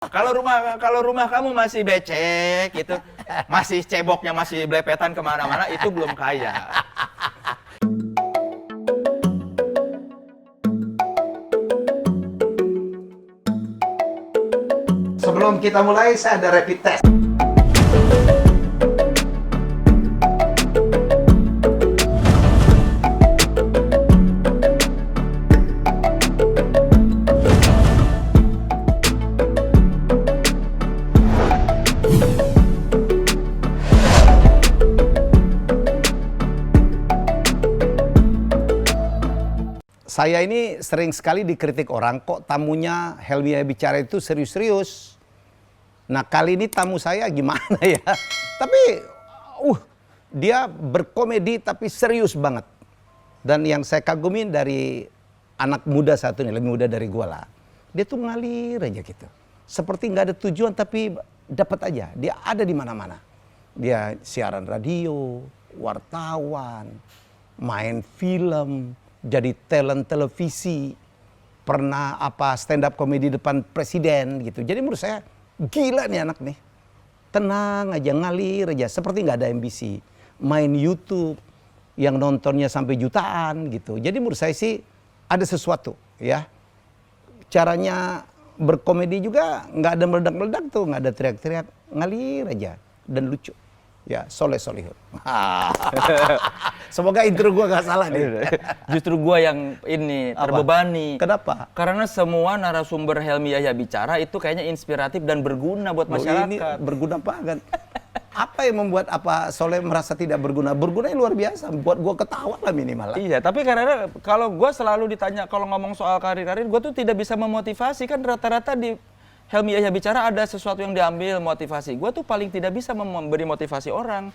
Kalau rumah kamu masih becek gitu, masih ceboknya masih blepetan kemana-mana, itu belum kaya. Sebelum kita mulai, saya ada rapid test. Saya ini sering sekali dikritik orang, kok tamunya Helmi Bicara itu serius-serius. Nah kali ini tamu saya gimana ya? Tapi dia berkomedi tapi serius banget. Dan yang saya kagumin dari anak muda satu nih, lebih muda dari gua lah. Dia tuh ngalir aja gitu. Seperti nggak ada tujuan tapi dapat aja. Dia ada di mana-mana. Dia siaran radio, wartawan, main film, jadi talent televisi, pernah stand up comedy depan presiden gitu. Jadi menurut saya gila nih anak nih. Tenang aja, ngalir aja, seperti nggak ada ambisi. Main YouTube yang nontonnya sampai jutaan gitu. Jadi menurut saya sih ada sesuatu ya. Caranya berkomedi juga nggak ada meledak-meledak tuh, nggak ada teriak-teriak, ngalir aja dan lucu. Ya, soleh-solihun. Semoga intro gua gak salah nih. Justru gua yang ini terbebani. Kenapa? Karena semua narasumber Helmi Yahya Bicara itu kayaknya inspiratif dan berguna buat masyarakat. Ini berguna banget. Apa yang membuat Soleh merasa tidak berguna? Bergunanya luar biasa, buat gua ketawa lah minimal. Iya, tapi karena kalau gua selalu ditanya kalau ngomong soal karir-karir, gua tuh tidak bisa memotivasi. Kan rata-rata di Helmi Yahya Bicara ada sesuatu yang diambil motivasi. Gue tuh paling tidak bisa memberi motivasi orang.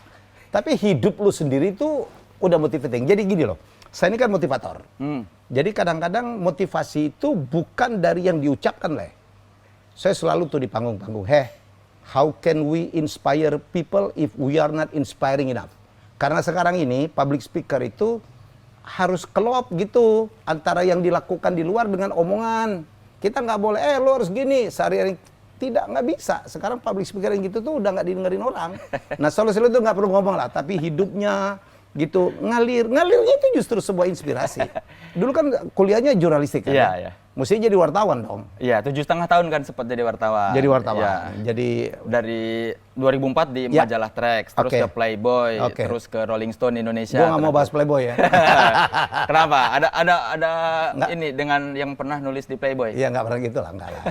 Tapi hidup lu sendiri tuh udah motivating. Jadi gini loh, saya ini kan motivator. Jadi kadang-kadang motivasi itu bukan dari yang diucapkan lah. Saya selalu tuh di panggung-panggung, how can we inspire people if we are not inspiring enough? Karena sekarang ini public speaker itu harus kelop gitu antara yang dilakukan di luar dengan omongan. Kita nggak boleh, lo harus gini, sehari-hari. Tidak, nggak bisa. Sekarang public speaker yang gitu tuh udah nggak didengerin orang. Nah, Soleh-Soleh itu nggak perlu ngomong lah, tapi hidupnya gitu, ngalir. Ngalirnya itu justru sebuah inspirasi. Dulu kan kuliahnya jurnalistik kan? Iya, iya. Mestinya jadi wartawan dong. Iya, 7,5 tahun kan sempat jadi wartawan. Jadi wartawan. Ya. Jadi dari 2004 di majalah Trax, terus ke Playboy, terus ke Rolling Stone Indonesia. Gua nggak mau bahas Playboy ya. Kenapa? Ada ini dengan yang pernah nulis di Playboy? Iya, nggak pernah gitu lah, enggak lah.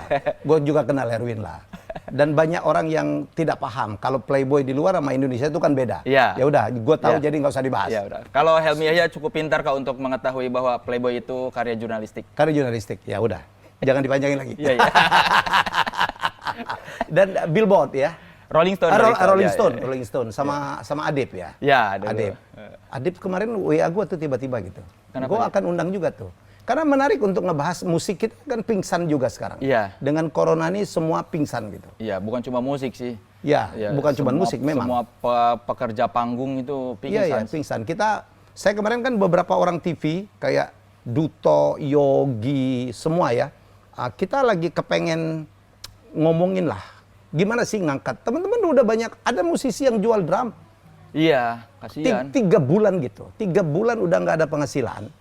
Gue juga kenal Erwin lah. Dan banyak orang yang tidak paham kalau Playboy di luar sama Indonesia itu kan beda. Iya. Ya udah, gue tahu jadi nggak usah dibahas. Ya udah. Kalau Helmi Yahya cukup pintar kak untuk mengetahui bahwa Playboy itu karya jurnalistik. Karya jurnalistik, ya udah. Jangan dipanjangin lagi. Iya, iya. Dan Billboard ya. Rolling Stone. Rolling Stone sama Adib ya. Ya, Adib kemarin WA gue tuh tiba-tiba gitu. Gue akan undang juga tuh. Karena menarik untuk ngebahas musik, kita kan pingsan juga sekarang. Iya. Dengan corona ini semua pingsan gitu. Iya, bukan cuma musik sih. Ya, bukan cuma musik memang. Semua pekerja panggung itu pingsan. Iya, pingsan. Saya kemarin kan beberapa orang TV kayak Duto, Yogi, semua ya. Kita lagi kepengen ngomongin lah. Gimana sih ngangkat? Teman-teman udah banyak, ada musisi yang jual drum. Iya, kasihan. 3 bulan gitu. 3 bulan udah nggak ada penghasilan.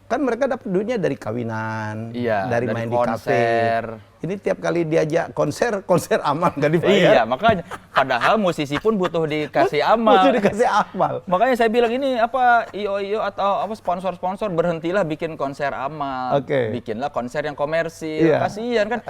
Kan mereka dapat duitnya dari kawinan, dari main konser. Di kafe. Ini tiap kali diajak konser amal nggak dibayar. Iya, makanya padahal musisi pun butuh dikasih amal. Butuh dikasih amal. Makanya saya bilang ini IO atau sponsor-sponsor berhentilah bikin konser amal. Bikinlah konser yang komersil. Kasihan kan.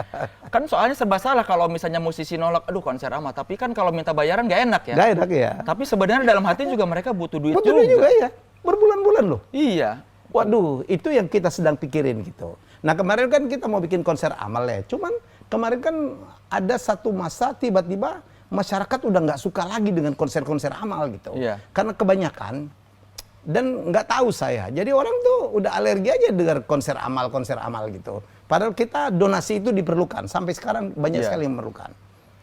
Kan soalnya serba salah kalau misalnya musisi nolak, aduh konser amal, tapi kan kalau minta bayaran nggak enak ya. Nggak enak ya. Tapi sebenarnya dalam hati juga mereka butuh duit juga. Butuh duit juga ya. Berbulan-bulan loh. Iya. Waduh, itu yang kita sedang pikirin gitu. Nah kemarin kan kita mau bikin konser amal ya. Cuman kemarin kan ada satu masa tiba-tiba masyarakat udah nggak suka lagi dengan konser-konser amal gitu. Iya. Karena kebanyakan dan nggak tahu saya. Jadi orang tuh udah alergi aja dengan konser amal gitu. Padahal kita donasi itu diperlukan. Sampai sekarang banyak sekali yang memerlukan.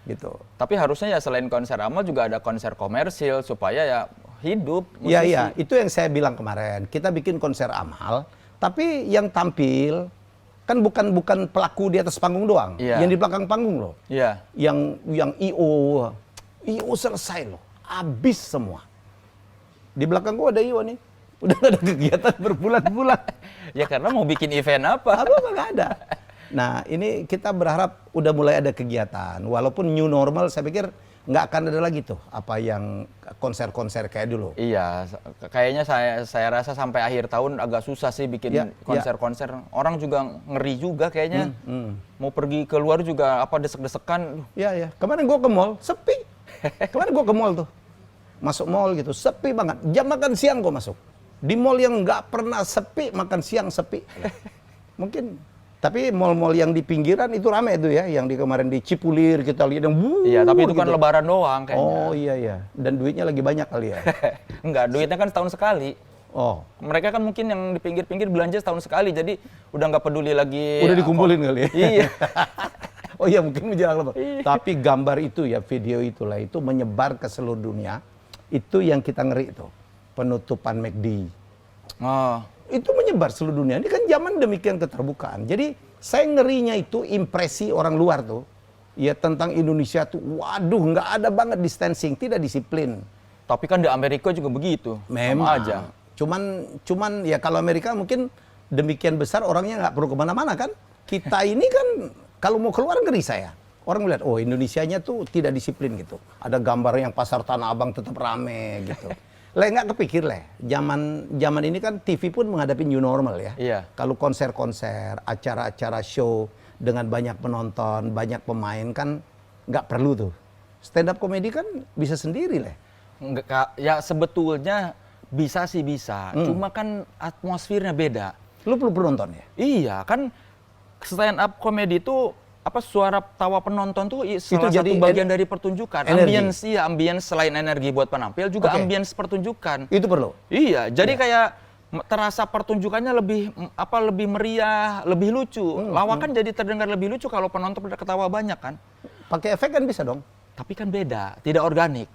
Gitu. Tapi harusnya ya selain konser amal juga ada konser komersil supaya ya hidup musisi. Iya, itu yang saya bilang kemarin. Kita bikin konser amal, tapi yang tampil kan bukan pelaku di atas panggung doang, yang di belakang panggung loh. Yang IO selesai loh, habis semua. Di belakang gua ada IO nih, udah gak ada kegiatan berbulan-bulan. Ya karena mau bikin event apa? Apa nggak ada. Nah ini kita berharap udah mulai ada kegiatan, walaupun new normal saya pikir nggak akan ada lagi tuh apa yang konser-konser kayak dulu. Iya, kayaknya saya rasa sampai akhir tahun agak susah sih bikin konser-konser. Orang juga ngeri juga kayaknya. Mau pergi keluar juga apa desek-desekan. Iya. Kemarin gua ke mall sepi. Kemarin gua ke mall tuh, masuk mall gitu sepi banget. Jam makan siang gua masuk. Di mall yang nggak pernah sepi, makan siang sepi. Mungkin. Tapi mall-mall yang di pinggiran itu rame itu ya, yang kemarin di Cipulir kita lihat yang iya, tapi itu kan lebaran doang kayaknya. Oh iya. Dan duitnya lagi banyak kali ya. Enggak, duitnya kan setahun sekali. Oh. Mereka kan mungkin yang di pinggir-pinggir belanja setahun sekali, jadi udah nggak peduli lagi. Udah dikumpulin kali ya. Iya. Oh iya, mungkin menjelang lebaran. Tapi gambar itu ya, video itulah itu menyebar ke seluruh dunia. Itu yang kita ngeri itu. Penutupan McD. Oh. Itu menyebar seluruh dunia. Ini kan zaman demikian keterbukaan. Jadi saya ngerinya itu impresi orang luar tuh. Ya tentang Indonesia tuh, waduh nggak ada banget distancing, tidak disiplin. Tapi kan di Amerika juga begitu. Memang. Sama aja. Cuman ya kalau Amerika mungkin demikian besar orangnya nggak perlu kemana-mana kan. Kita ini kan kalau mau keluar ngeri saya. Orang melihat, oh Indonesianya tuh tidak disiplin gitu. Ada gambar yang pasar Tanah Abang tetap rame gitu. Nggak kepikir zaman ini kan TV pun menghadapi new normal ya. Iya. Kalau konser-konser, acara-acara show dengan banyak penonton, banyak pemain kan nggak perlu tuh. Stand up comedy kan bisa sendiri lah. Ya sebetulnya bisa sih bisa, cuma kan atmosfernya beda. Lu perlu penonton ya? Iya, kan stand up comedy itu suara tawa penonton tuh salah itu satu bagian dari pertunjukan. Ambience selain energi buat penampil juga ambience pertunjukan. Itu perlu. Iya, jadi kayak terasa pertunjukannya lebih meriah, lebih lucu. Lawakan jadi terdengar lebih lucu kalau penonton pada ketawa banyak kan. Pakai efek kan bisa dong. Tapi kan beda, tidak organik.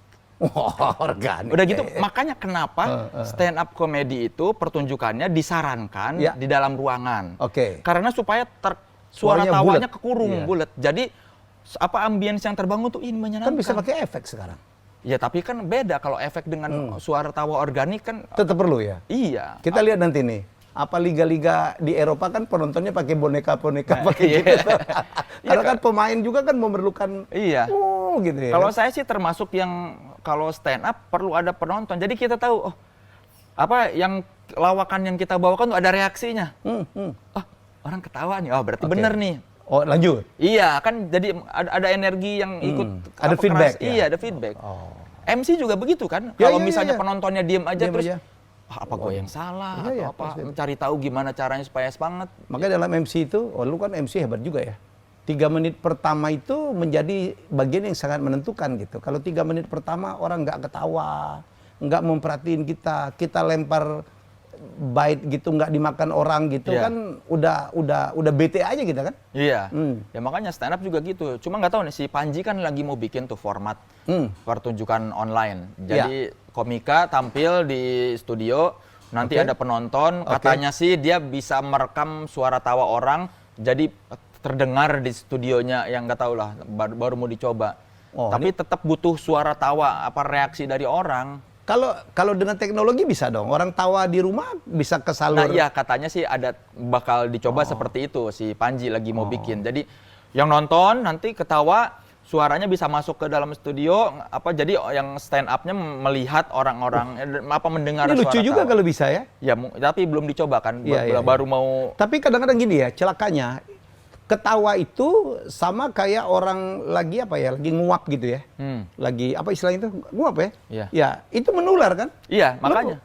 Organik. Udah gitu, makanya kenapa stand up comedy itu pertunjukannya disarankan di dalam ruangan. Karena supaya suara tawanya kekurung, bulat. Jadi ambience yang terbangun tuh ini menyenangkan. Kan bisa pakai efek sekarang. Ya tapi kan beda kalau efek dengan suara tawa organik kan. Tetap perlu ya? Iya. Kita lihat nanti nih. Apa liga-liga di Eropa kan penontonnya pakai boneka-boneka pakai gitu. Karena kan pemain juga kan memerlukan gitu ya. Kalau saya sih termasuk yang kalau stand up perlu ada penonton. Jadi kita tahu yang lawakan yang kita bawakan tuh ada reaksinya. Orang ketawa nih, berarti bener nih. Oh lanjut? Iya, kan jadi ada energi yang ikut. Ada feedback ya? Iya, ada feedback. MC juga begitu kan? Kalau misalnya penontonnya diem aja terus, apa gue yang salah? Atau apa? Mencari tahu gimana caranya supaya semangat. Makanya dalam MC itu, lu kan MC hebat juga ya. 3 menit pertama itu menjadi bagian yang sangat menentukan gitu. Kalau 3 menit pertama orang nggak ketawa, nggak memperhatiin kita lempar bait gitu nggak dimakan orang gitu kan udah bete aja kita kan. Iya. Ya makanya stand up juga gitu. Cuma nggak tahu nih si Panji kan lagi mau bikin tuh format pertunjukan online. Jadi komika tampil di studio, nanti ada penonton, katanya sih dia bisa merekam suara tawa orang jadi terdengar di studionya, yang nggak tahu lah, baru mau dicoba. Tapi tetap butuh suara tawa, reaksi dari orang. Kalau dengan teknologi bisa dong, orang tawa di rumah bisa kesalur. Nah iya, katanya sih bakal dicoba seperti itu, si Panji lagi mau bikin. Jadi yang nonton nanti ketawa, suaranya bisa masuk ke dalam studio, jadi yang stand up-nya melihat orang-orang, mendengar suara. Ini lucu juga kalau bisa ya? Ya, tapi belum dicoba kan, baru mau. Tapi kadang-kadang gini ya, celakanya. Ketawa itu sama kayak orang lagi lagi nguap gitu ya. Lagi apa istilahnya itu? Nguap ya? Iya. Ya, itu menular kan? Iya, makanya.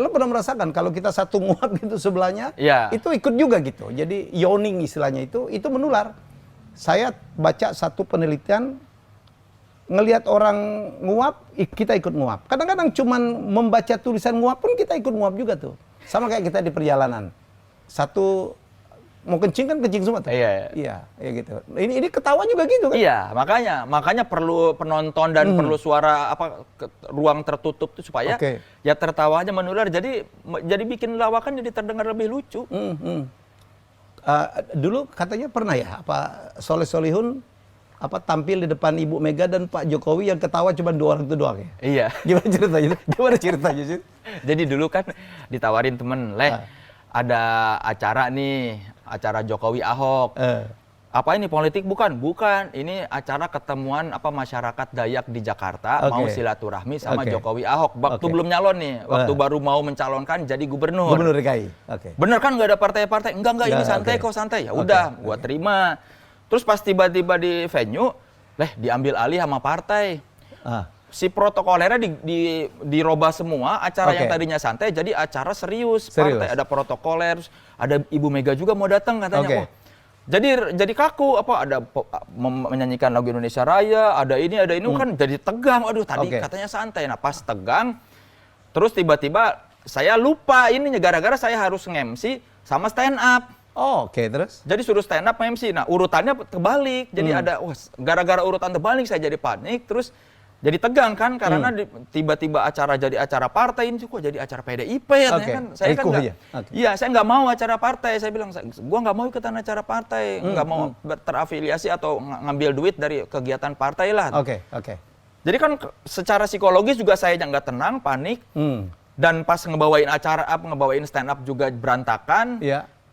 Lo pernah merasakan kalau kita satu nguap gitu sebelahnya, itu ikut juga gitu. Jadi yawning istilahnya itu menular. Saya baca satu penelitian, ngelihat orang nguap, kita ikut nguap. Kadang-kadang cuman membaca tulisan nguap pun kita ikut nguap juga tuh. Sama kayak kita di perjalanan. Satu mau kencing kan kencing semua tuh. Iya, gitu. Ini ketawa juga gitu kan? Iya, makanya perlu penonton dan perlu suara ruang tertutup tuh supaya ya tertawanya menular. Jadi bikin lawakan jadi terdengar lebih lucu. Dulu katanya pernah ya, apa Soleh Solihun tampil di depan Ibu Mega dan Pak Jokowi yang ketawa cuma 2 orang itu doang ya? Iya. Gimana ceritanya sih? Jadi dulu kan ditawarin temen, ada acara nih, acara Jokowi Ahok. Apa ini politik? Bukan. Ini acara ketemuan masyarakat Dayak di Jakarta, mau silaturahmi sama Jokowi Ahok. Waktu belum nyalon nih, waktu baru mau mencalonkan jadi gubernur. Gubernur DKI. Bener kan nggak ada partai-partai? Enggak, ini santai kok, santai. Ya udah, gua terima. Terus pas tiba-tiba di venue, diambil alih sama partai. Si protokolernya dirubah semua, acara yang tadinya santai jadi acara serius. Partai ada protokoler, ada Ibu Mega juga mau datang katanya. Jadi kaku, ada menyanyikan lagu Indonesia Raya, ada ini kan jadi tegang. Aduh, tadi katanya santai. Nah, pas tegang, terus tiba-tiba saya lupa ininya gara-gara saya harus nge-MC sama stand up. Terus? Jadi suruh stand up MC. Nah, urutannya kebalik. Jadi gara-gara urutan terbalik saya jadi panik, terus jadi tegang kan karena tiba-tiba jadi acara partai, ini kok jadi acara PDIP ya kan. Saya kan saya nggak mau acara partai. Saya bilang gua nggak mau ikutan acara partai, nggak mau terafiliasi atau ngambil duit dari kegiatan partai lah. Jadi kan secara psikologis juga saya nggak tenang, panik. Dan pas ngebawain stand up juga berantakan.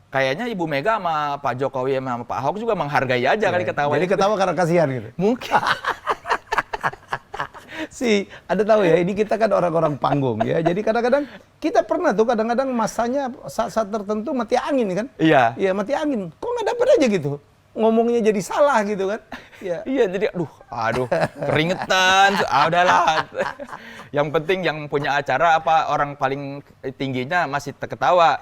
Kayaknya Ibu Mega sama Pak Jokowi sama Pak Ahok juga menghargai aja kali ketawa. Jadi ketawa karena kasihan gitu. Mungkin. Ada tahu ya, ini kita kan orang-orang panggung ya. Jadi kadang-kadang kita pernah tuh kadang-kadang masanya saat tertentu mati angin kan? Iya. Iya, mati angin. Kok nggak dapet aja gitu? Ngomongnya jadi salah gitu kan? Iya, jadi aduh, keringetan. Udahlah. Yang penting yang punya acara orang paling tingginya masih terketawa.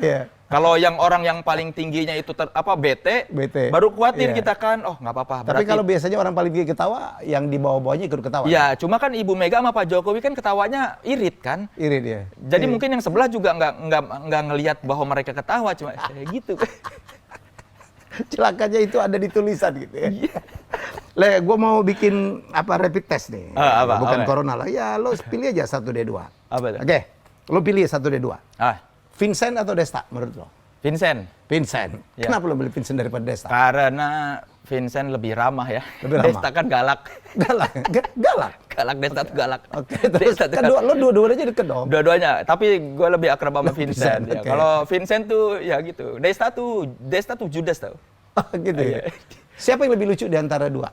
Kalau orang yang paling tingginya itu bete, baru khawatir kita kan. Nggak apa-apa. Tapi kalau biasanya orang paling tinggi ketawa, yang di bawah-bawahnya ikut ketawa. Iya, cuma kan Ibu Mega sama Pak Jokowi kan ketawanya irit kan. Irit ya. Jadi mungkin yang sebelah juga nggak ngelihat bahwa mereka ketawa, cuma gitu. Celakanya itu ada di tulisan gitu ya. Gue mau bikin rapid test nih. Bukan corona lah. Ya lo pilih aja 1D2. Oke, lo pilih 1D2. Vincent atau Desta menurut lo? Vincent. Ya. Kenapa lo pilih Vincent daripada Desta? Karena Vincent lebih ramah ya. Desta kan galak. Galak? Galak, Desta tuh galak. Terus kan lo dua-duanya deket dong? Dua-duanya, tapi gue lebih akrab sama Vincent. Ya. Kalau Vincent tuh ya gitu. Desta tuh Judas tau. Gitu ya? Siapa yang lebih lucu di antara dua?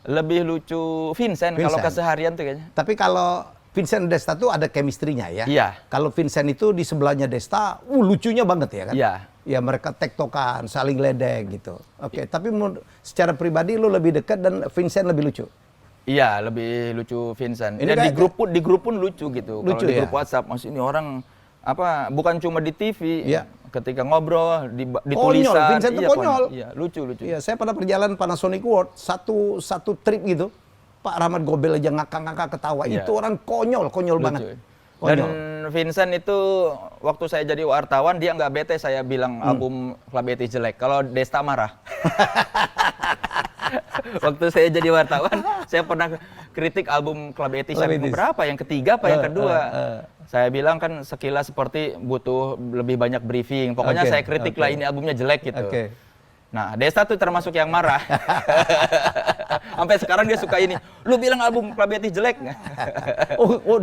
Lebih lucu Vincent. Kalau keseharian tuh kayaknya. Tapi kalau Vincent dan Desta tuh ada chemistry-nya ya? Iya. Kalau Vincent itu di sebelahnya Desta, lucunya banget ya kan? Iya. Ya mereka tektokan, saling ledek gitu. Tapi secara pribadi lu lebih dekat dan Vincent lebih lucu? Iya, lebih lucu Vincent. Ini di grup pun lucu gitu. Kalau di grup WhatsApp, maksudnya ini orang bukan cuma di TV. Iya. Ketika ngobrol di konyol, tulisan. Vincent tuh konyol. Iya, lucu. Iya, saya pernah perjalanan Panasonic World, satu trip gitu. Pak Rahmat Gobel aja ngakak-ngakak ketawa. Iya. Itu orang konyol banget. Dan Vincent itu waktu saya jadi wartawan dia nggak bete saya bilang album Club Etis jelek. Kalau Desta marah. Waktu saya jadi wartawan, saya pernah kritik album Club Etis yang berapa? Yang ketiga apa yang kedua? Saya bilang kan sekilas seperti butuh lebih banyak briefing. Pokoknya saya kritik lah ini albumnya jelek gitu. Nah, Desta tuh termasuk yang marah. Sampai sekarang dia suka ini. Lu bilang album Club Etis jelek nggak?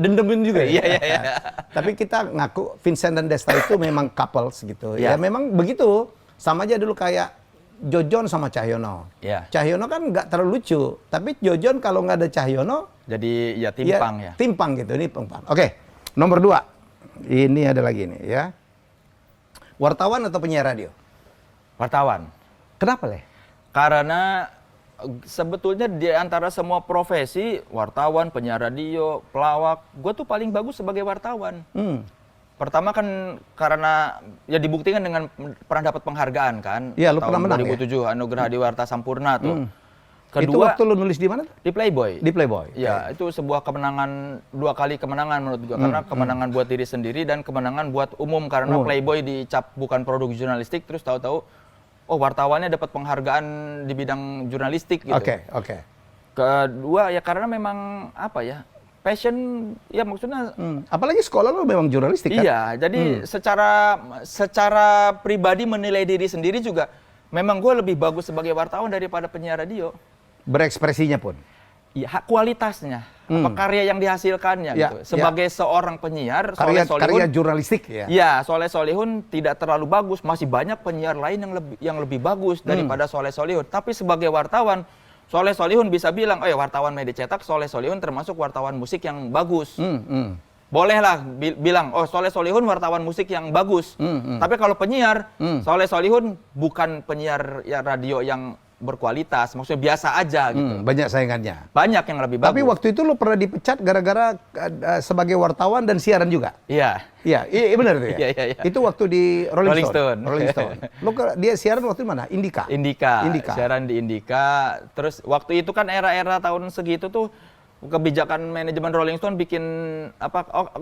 Dendemin juga ya? Iya. Tapi kita ngaku Vincent dan Desta itu memang couples gitu. Ya memang begitu. Sama aja dulu kayak Jojon sama Cahyono. Cahyono kan nggak terlalu lucu. Tapi Jojon kalau nggak ada Cahyono. Jadi ya timpang ya. Timpang gitu, ini timpang. Oke, nomor 2. Ini ada lagi nih ya. Wartawan atau penyiar radio? Wartawan. Kenapa, Le? Karena sebetulnya di antara semua profesi, wartawan, penyiar radio, pelawak, gue tuh paling bagus sebagai wartawan. Pertama kan karena ya dibuktikan dengan pernah dapat penghargaan kan. Iya, lu pernah menang 2007 ya? Anugerah Adiwarta Sampurna tuh. Kedua, itu waktu lu nulis di mana? Di Playboy. Di Playboy. Ya, itu sebuah kemenangan, 2 kali kemenangan menurut gue. Karena kemenangan buat diri sendiri dan kemenangan buat umum. Karena Playboy dicap bukan produk jurnalistik, terus tahu-tahu wartawannya dapat penghargaan di bidang jurnalistik gitu. Oke. Kedua ya karena memang passion, ya maksudnya. Apalagi sekolah lo memang jurnalistik kan? Iya, jadi secara pribadi menilai diri sendiri juga, memang gue lebih bagus sebagai wartawan daripada penyiar radio. Berekspresinya pun? Iya, kualitasnya, apa karya yang dihasilkannya gitu. Sebagai seorang penyiar, karya jurnalistik ya? Iya, Soleh Solihun tidak terlalu bagus, masih banyak penyiar lain yang lebih bagus daripada Soleh Solihun. Tapi sebagai wartawan, Soleh Solihun bisa bilang, wartawan media cetak, Soleh Solihun termasuk wartawan musik yang bagus. Bolehlah bilang, Soleh Solihun wartawan musik yang bagus. Tapi kalau penyiar, Soleh Solihun bukan penyiar ya radio yang berkualitas, maksudnya biasa aja gitu. Banyak saingannya. Banyak yang lebih bagus. Tapi waktu itu lo pernah dipecat gara-gara sebagai wartawan dan siaran juga? Iya. Iya, benar itu ya? Iya. Itu waktu di Rolling Stone. Rolling Stone. Dia siaran waktu di mana? Indika? Indika. Siaran di Indika. Terus waktu itu kan era-era tahun segitu tuh, kebijakan manajemen Rolling Stone bikin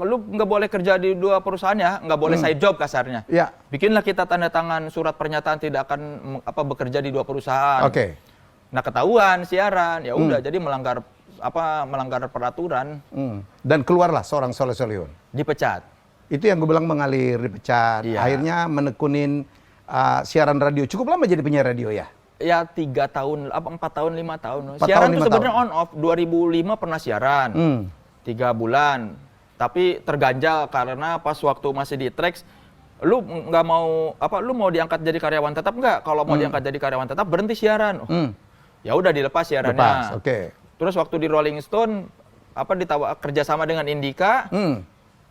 lu nggak boleh kerja di dua perusahaan ya, nggak boleh side job kasarnya. Ya. Bikinlah kita tanda tangan surat pernyataan tidak akan bekerja di dua perusahaan. Oke. Nah ketahuan siaran, ya udah jadi melanggar peraturan. Dan keluarlah seorang Soleh Solihun. Dipecat. Itu yang gue bilang mengalir, dipecat. Iya. Akhirnya menekunin siaran radio. Cukup lama jadi penyiar radio ya? Ya 3 tahun, 4 tahun, 5 tahun. Siaran itu sebenarnya on off. 2005 pernah siaran, 3 bulan. Tapi terganjal karena pas waktu masih di Trax, lu nggak mau lu mau diangkat jadi karyawan tetap nggak? Kalau mau diangkat jadi karyawan tetap berhenti siaran. Ya udah dilepas siarannya. Oke. Terus waktu di Rolling Stone kerjasama dengan Indika.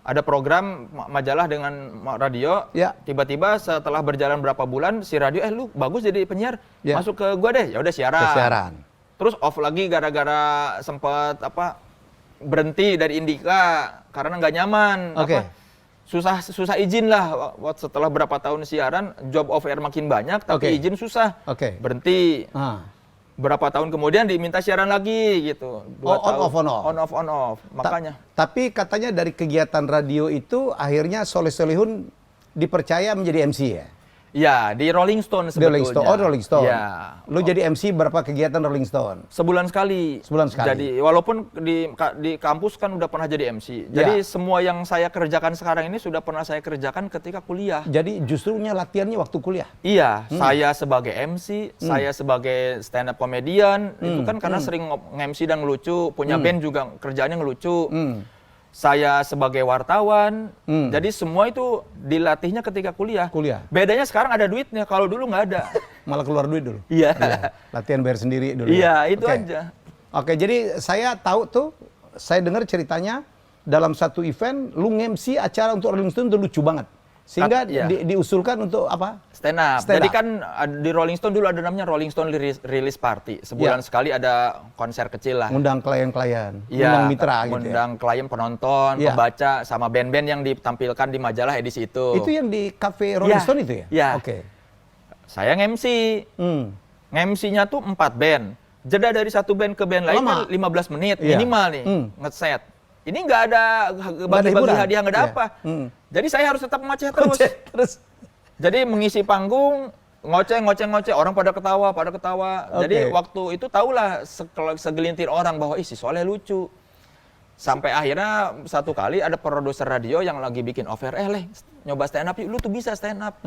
Ada program majalah dengan radio, tiba-tiba setelah berjalan berapa bulan si radio, lu bagus jadi penyiar, masuk ke gua deh, ya udah siaran. Terus off lagi gara-gara sempat berhenti dari Indika karena nggak nyaman, susah izin lah. Setelah berapa tahun siaran, job off air makin banyak, tapi izin susah, berhenti. Berapa tahun kemudian diminta siaran lagi gitu. 2 tahun. On off. Makanya. Tapi katanya dari kegiatan radio itu akhirnya Soleh Solihun dipercaya menjadi MC ya? Ya, di Rolling Stone sebetulnya. Rolling Stone. Ya. Lu jadi MC berapa kegiatan Rolling Stone? Sebulan sekali. Jadi walaupun di kampus kan udah pernah jadi MC. Jadi semua yang saya kerjakan sekarang ini sudah pernah saya kerjakan ketika kuliah. Jadi justrunya latihannya waktu kuliah? Iya, saya sebagai MC, saya sebagai stand up comedian, itu kan karena sering nge-MC dan ngelucu, punya band juga kerjaannya ngelucu. Saya sebagai wartawan, jadi semua itu dilatihnya ketika kuliah. Bedanya sekarang ada duitnya, kalau dulu nggak ada. Malah keluar duit dulu? Iya. Latihan bayar sendiri dulu? Iya, itu aja. Oke, jadi saya tahu tuh, saya dengar ceritanya, dalam satu event, lu nge-MC acara untuk Rolling Stone itu lucu banget. Sehingga diusulkan untuk apa? Stand up. Jadi kan di Rolling Stone dulu ada namanya Rolling Stone Release Party. Sebulan sekali ada konser kecil lah. Undang klien-klien, undang mitra gitu. Undang klien, penonton, pembaca, sama band-band yang ditampilkan di majalah edisi itu. Itu yang di cafe Rolling Stone itu ya? Iya. Oke. Saya nge-MC. Nge-MC-nya tuh 4 band. Jeda dari satu band ke band lain kan 15 menit minimal nih nge-set. Ini nggak ada bagi-bagi hadiah, nggak ada apa. Jadi saya harus tetap ngoceh terus. Jadi mengisi panggung, ngoceh, orang pada ketawa. Jadi waktu itu tahulah segelintir orang bahwa si Soleh lucu. Sampai akhirnya satu kali ada produser radio yang lagi bikin offer, Leh, nyoba stand up, lu tuh bisa stand up.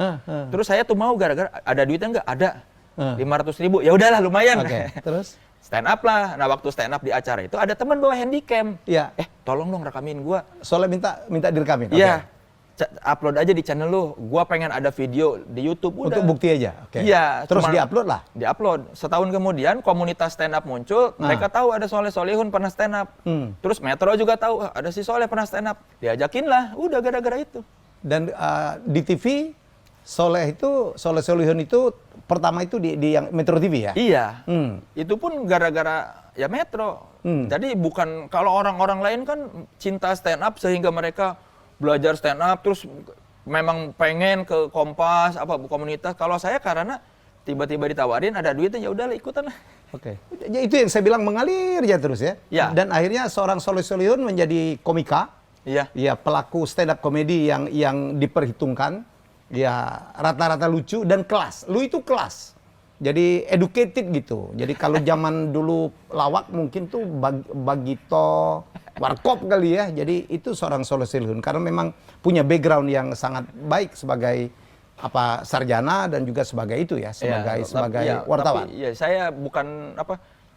Terus saya tuh mau gara-gara ada duitnya nggak? Ada. 500.000, ya udahlah lumayan. Terus? Stand up lah. Nah waktu stand up di acara itu ada teman bawa handycam. Iya. Tolong dong rekamin gua. Soleh minta direkamin. Iya. Upload aja di channel lu. Gua pengen ada video di YouTube. Udah. Untuk bukti aja. Iya. Terus diupload lah. Diupload. Setahun kemudian komunitas stand up muncul. Mereka tahu ada Soleh Solihun pernah stand up. Terus Metro juga tahu ada si Soleh pernah stand up. Diajakin lah. Udah gara-gara itu. Dan di TV Soleh Solihun itu pertama itu di yang Metro TV ya? Iya. Itu pun gara-gara ya Metro. Jadi bukan, kalau orang-orang lain kan cinta stand up sehingga mereka belajar stand up terus memang pengen ke Kompas komunitas. Kalau saya karena tiba-tiba ditawarin ada duitnya, ya udahlah ikutan lah. Oke. Ya, itu yang saya bilang mengalir ya terus ya. Ya. Dan akhirnya seorang Soleh Solihun menjadi komika. Iya. Ya, pelaku stand up komedi yang diperhitungkan. Ya, rata-rata lucu dan kelas. Lu itu kelas. Jadi educated gitu. Jadi kalau zaman dulu lawak mungkin tuh Bagito, warkop kali ya. Jadi itu seorang Soleh Solihun karena memang punya background yang sangat baik sebagai sarjana dan juga sebagai itu ya, sebagai wartawan. Tapi, ya, saya bukan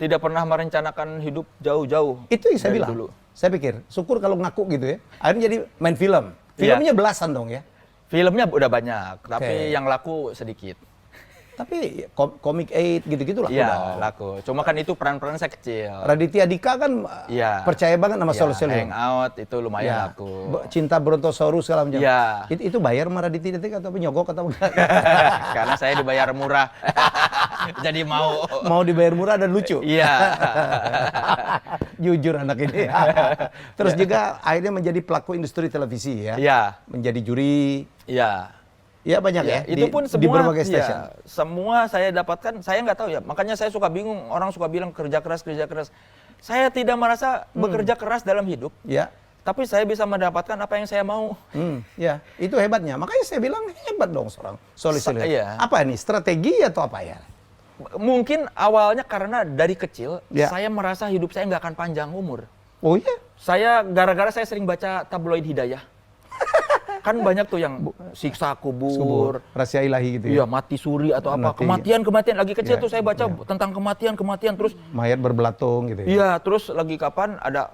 tidak pernah merencanakan hidup jauh-jauh. Itu yang saya bilang. Dulu. Saya pikir, syukur kalau ngaku gitu ya. Akhirnya jadi main film. Filmnya belasan dong ya. Filmnya udah banyak, tapi yang laku sedikit. Tapi komik 8 gitu-gitu laku. Iya, laku. Cuma kan itu peran-peran saya kecil. Raditya Dika kan percaya banget sama Soleh Solihun. Hangout itu lumayan laku. Cinta Brontosaurus segala macam. Iya. Itu bayar sama Raditya Dika atau nyogok atau enggak? Karena saya dibayar murah. Jadi mau dibayar murah dan lucu. Iya. Jujur anak ini. Terus juga akhirnya menjadi pelaku industri televisi ya. Iya. Menjadi juri. Iya. Iya banyak ya. Itu pun semua di berbagai stasiun. Semua saya dapatkan, saya nggak tahu ya. Makanya saya suka bingung, orang suka bilang kerja keras. Saya tidak merasa bekerja keras dalam hidup. Ya. Tapi saya bisa mendapatkan apa yang saya mau. Ya, itu hebatnya. Makanya saya bilang hebat dong seorang Soleh Solihun. Iya. Apa ini? Strategi atau apa ya? Mungkin awalnya karena dari kecil saya merasa hidup saya nggak akan panjang umur. Oh iya? Saya gara-gara saya sering baca tabloid Hidayah. Kan banyak tuh yang siksa kubur, rahasia ilahi gitu ya. Iya, mati suri atau apa. Kematian lagi kecil tuh saya baca tentang kematian terus mayat berbelatung gitu ya. Iya, terus lagi kapan ada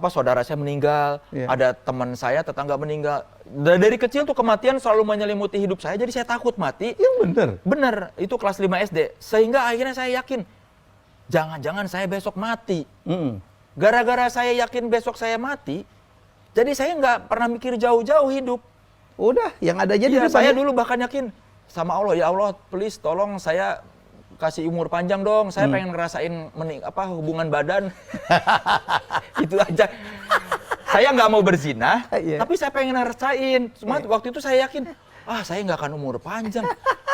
saudara saya meninggal, ada teman saya, tetangga meninggal. Dari kecil tuh kematian selalu menyelimuti hidup saya, jadi saya takut mati. Iya bener. Bener, itu kelas 5 SD. Sehingga akhirnya saya yakin, jangan-jangan saya besok mati. Gara-gara saya yakin besok saya mati, jadi saya nggak pernah mikir jauh-jauh hidup. Udah, yang ada aja di depan. Saya dulu bahkan yakin, sama Allah, ya Allah, please tolong saya kasih umur panjang dong, saya pengen ngerasain hubungan badan. Itu aja. Saya nggak mau berzina, tapi saya pengen ngerasain. Cuma waktu itu saya yakin, saya nggak akan umur panjang.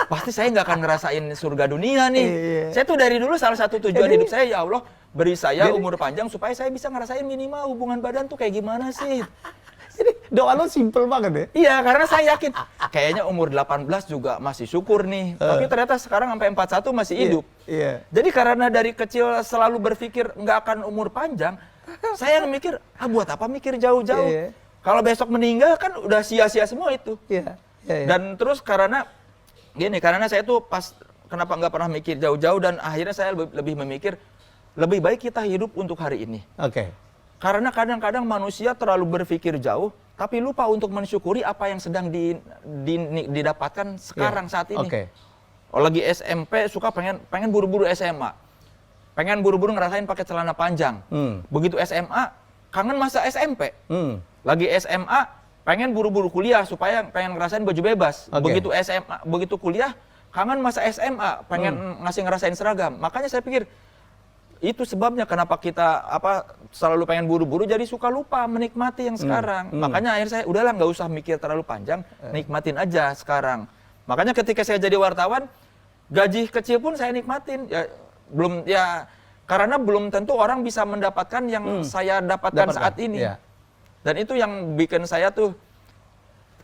Pasti saya nggak akan ngerasain surga dunia nih. Saya tuh dari dulu salah satu tujuan hidup saya, ya Allah, beri saya umur panjang supaya saya bisa ngerasain minimal hubungan badan tuh kayak gimana sih. Jadi doa lo simple banget ya? Iya, karena saya yakin kayaknya umur 18 juga masih syukur nih. Tapi ternyata sekarang sampai 41 masih hidup. Jadi karena dari kecil selalu berpikir nggak akan umur panjang, saya mikir, buat apa mikir jauh-jauh? Kalau besok meninggal kan udah sia-sia semua itu. Dan terus karena saya tuh kenapa nggak pernah mikir jauh-jauh, dan akhirnya saya lebih memikir, lebih baik kita hidup untuk hari ini. Karena kadang-kadang manusia terlalu berpikir jauh, tapi lupa untuk mensyukuri apa yang sedang didapatkan sekarang saat ini. Lagi SMP suka pengen buru-buru SMA, pengen buru-buru ngerasain pakai celana panjang. Begitu SMA kangen masa SMP. Lagi SMA pengen buru-buru kuliah supaya pengen ngerasain baju bebas. Begitu SMA, begitu kuliah kangen masa SMA, pengen ngerasain seragam. Makanya saya pikir itu sebabnya kenapa kita selalu pengen buru-buru, jadi suka lupa menikmati yang sekarang. Makanya akhirnya saya udahlah nggak usah mikir terlalu panjang, nikmatin aja sekarang. Makanya ketika saya jadi wartawan, gaji kecil pun saya nikmatin. Karena belum tentu orang bisa mendapatkan yang saya dapatkan saat ini. Dan itu yang bikin saya tuh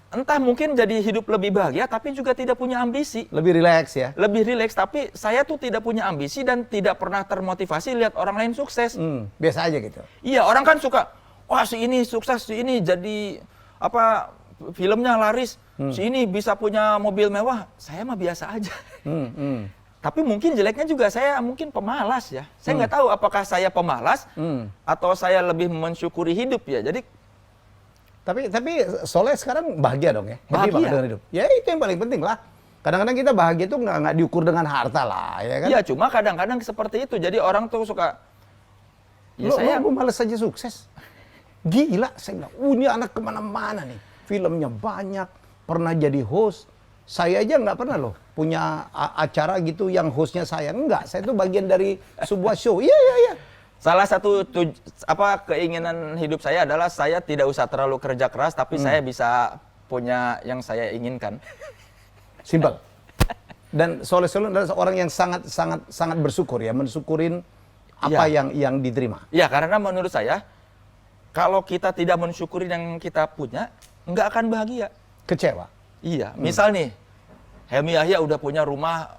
entah mungkin jadi hidup lebih bahagia, tapi juga tidak punya ambisi. Lebih rileks ya? Lebih rileks, tapi saya tuh tidak punya ambisi dan tidak pernah termotivasi lihat orang lain sukses. Biasa aja gitu? Iya, orang kan suka, wah si ini sukses, si ini jadi filmnya laris, si ini bisa punya mobil mewah. Saya mah biasa aja. Tapi mungkin jeleknya juga saya mungkin pemalas ya. Saya nggak tahu apakah saya pemalas atau saya lebih mensyukuri hidup ya. Jadi Tapi Soleh sekarang bahagia dong ya? Bahagia. Dengan hidup. Ya itu yang paling penting lah. Kadang-kadang kita bahagia itu nggak diukur dengan harta lah, ya kan? Iya, cuma kadang-kadang seperti itu. Jadi orang tuh suka, gue males aja sukses. Gila, saya bilang, ini anak kemana-mana nih. Filmnya banyak, pernah jadi host. Saya aja nggak pernah loh punya acara gitu yang hostnya saya. Enggak, saya tuh bagian dari sebuah show. Iya. Salah satu keinginan hidup saya adalah saya tidak usah terlalu kerja keras, tapi saya bisa punya yang saya inginkan. Simpel. Dan Soleh Solihun adalah seorang yang sangat bersyukur ya, mensyukurin apa yang diterima. Ya, karena menurut saya kalau kita tidak mensyukuri yang kita punya, nggak akan bahagia. Kecewa. Iya. Misal nih, Helmi Yahya udah punya rumah,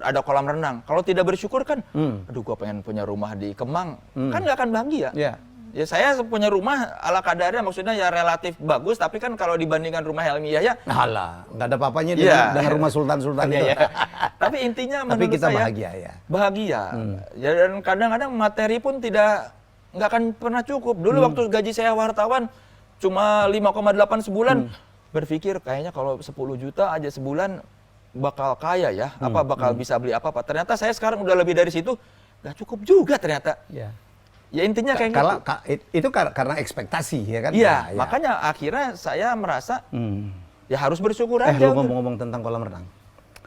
ada kolam renang. Kalau tidak bersyukur kan, aduh gua pengen punya rumah di Kemang, kan nggak akan bahagia. Ya saya punya rumah ala kadarnya, maksudnya ya relatif bagus, tapi kan kalau dibandingkan rumah Helmi Yahya, alah, nggak ada apa-apanya iya. dengan rumah sultan-sultan itu. Tapi intinya menurut kita saya bahagia ya. Bahagia. Ya, dan kadang-kadang materi pun nggak akan pernah cukup. Dulu waktu gaji saya wartawan cuma 5,8 sebulan, berpikir kayaknya kalau 10 juta aja sebulan bakal kaya ya, bakal bisa beli apa-apa. Ternyata saya sekarang udah lebih dari situ, nggak cukup juga ternyata. Ya intinya kayak gitu. Itu karena ekspektasi ya kan? Iya, makanya akhirnya saya merasa ya harus bersyukur aja. Lu ngomong-ngomong tentang kolam renang.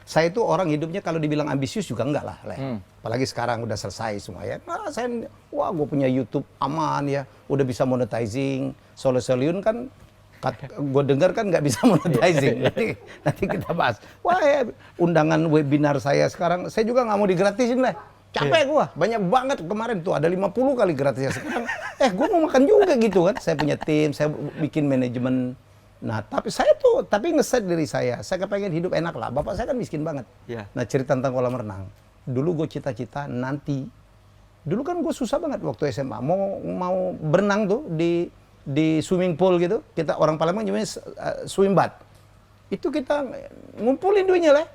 Saya itu orang hidupnya kalau dibilang ambisius juga enggak lah. Apalagi sekarang udah selesai semua ya. Nah, gue punya YouTube aman ya, udah bisa monetizing. Soleh-Solihun kan gue dengar kan nggak bisa monetizing. Nanti kita bahas. Wah ya, undangan webinar saya sekarang, saya juga nggak mau digratisin lah. Capek gua, banyak banget kemarin tuh, ada 50 kali gratisnya sekarang. Gua mau makan juga gitu kan. Saya punya tim, saya bikin manajemen. Nah, tapi ngeset diri saya kepengen hidup enak lah. Bapak saya kan miskin banget. Nah, cerita tentang kolam renang. Dulu gue cita-cita nanti. Dulu kan gue susah banget waktu SMA. Mau berenang tuh di swimming pool gitu. Kita orang Palembang namanya swim bath. Itu kita ngumpulin duitnya lah.